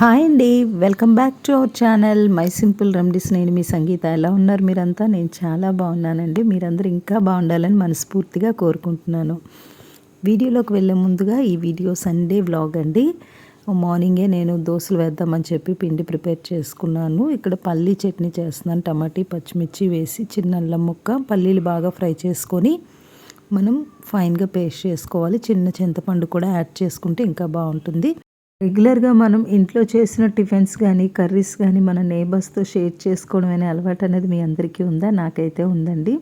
Hi అండి, welcome back to our channel my simple remedies. నేను మీ సంగీత. ఎలా ఉన్నారు మీరంతా? నేను చాలా బాగున్నానండి. మీరందరూ ఇంకా బాగుండాలని మనస్ఫూర్తిగా కోరుకుంటున్నాను. వీడియోలోకి వెళ్ళే ముందుగా ఈ వీడియో సండే వ్లాగ్ అండి. మార్నింగే నేను దోశలు వేద్దామని చెప్పి పిండి ప్రిపేర్ చేసుకున్నాను. ఇక్కడ పల్లీ చట్నీ చేస్తున్నాను. టమాటీ పచ్చిమిర్చి వేసి చిన్న అల్లం ముక్క, పల్లీలు బాగా ఫ్రై చేసుకొని మనం ఫైన్గా పేస్ట్ చేసుకోవాలి. చిన్న చింతపండు కూడా యాడ్ చేసుకుంటే ఇంకా బాగుంటుంది. రెగ్యులర్గా మనం ఇంట్లో చేసిన టిఫిన్స్ కానీ కర్రీస్ కానీ మన నేబర్స్తో షేర్ చేసుకోవడం అనే అలవాటు అనేది మీ అందరికీ ఉందా? నాకైతే ఉందండి.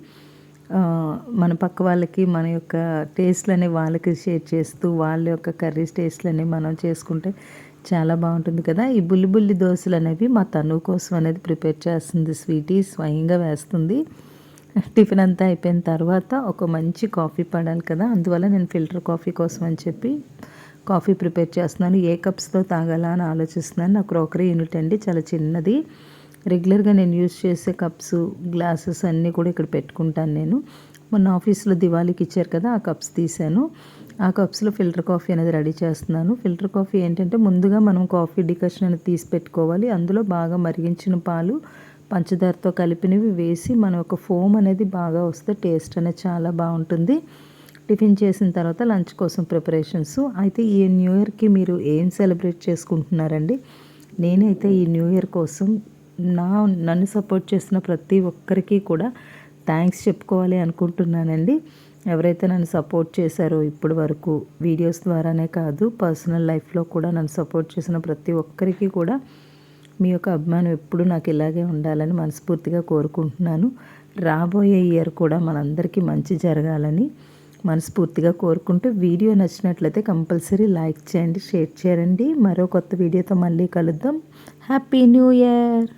మన పక్క వాళ్ళకి మన యొక్క టేస్ట్లని వాళ్ళకి షేర్ చేస్తూ వాళ్ళ యొక్క కర్రీస్ టేస్ట్లని మనం చేసుకుంటే చాలా బాగుంటుంది కదా. ఈ బుల్లి బుల్లి దోశలు అనేవి మా తను కోసం అనేది ప్రిపేర్ చేస్తుంది. స్వీటీ స్వయంగా వేస్తుంది. టిఫిన్ అంతా అయిపోయిన తర్వాత ఒక మంచి కాఫీ పడాలి కదా, అందువల్ల నేను ఫిల్టర్ కాఫీ కోసం అని చెప్పి కాఫీ ప్రిపేర్ చేస్తున్నాను. ఏ కప్స్తో తాగాలా అని ఆలోచిస్తున్నాను. నా క్రోకరీ యూనిట్ అండి, చాలా చిన్నది. రెగ్యులర్గా నేను యూజ్ చేసే కప్స్ గ్లాసెస్ అన్నీ కూడా ఇక్కడ పెట్టుకుంటాను నేను. మొన్న ఆఫీస్లో దివాళీకి ఇచ్చారు కదా, ఆ కప్స్ తీసాను. ఆ కప్స్లో ఫిల్టర్ కాఫీ అనేది రెడీ చేస్తున్నాను. ఫిల్టర్ కాఫీ ఏంటంటే ముందుగా మనం కాఫీ డికాషన్ అనేది తీసి పెట్టుకోవాలి. అందులో బాగా మరిగించిన పాలు పంచదారతో కలిపినవి వేసి మనం ఒక ఫోమ్ అనేది బాగా వస్తే టేస్ట్ అనేది చాలా బాగుంటుంది. టిఫిన్ చేసిన తర్వాత లంచ్ కోసం ప్రిపరేషన్స్. అయితే ఈ న్యూ ఇయర్కి మీరు ఏం సెలబ్రేట్ చేసుకుంటున్నారండి? నేనైతే ఈ న్యూ ఇయర్ కోసం నన్ను సపోర్ట్ చేసిన ప్రతి ఒక్కరికి కూడా థ్యాంక్స్ చెప్పుకోవాలి అనుకుంటున్నానండి. ఎవరైతే నన్ను సపోర్ట్ చేశారో ఇప్పటి వరకు వీడియోస్ ద్వారానే కాదు, పర్సనల్ లైఫ్లో కూడా నన్ను సపోర్ట్ చేసిన ప్రతి ఒక్కరికి కూడా మీ యొక్క అభిమానం ఎప్పుడు నాకు ఇలాగే ఉండాలని మనస్ఫూర్తిగా కోరుకుంటున్నాను. రాబోయే ఇయర్ కూడా మనందరికీ మంచి జరగాలని మనస్ఫూర్తిగా కోరుకుంటూ, వీడియో నచ్చినట్లయితే కంపల్సరీ లైక్ చేయండి, షేర్ చేయండి. మరో కొత్త వీడియోతో మళ్ళీ కలుద్దాం. Happy new year.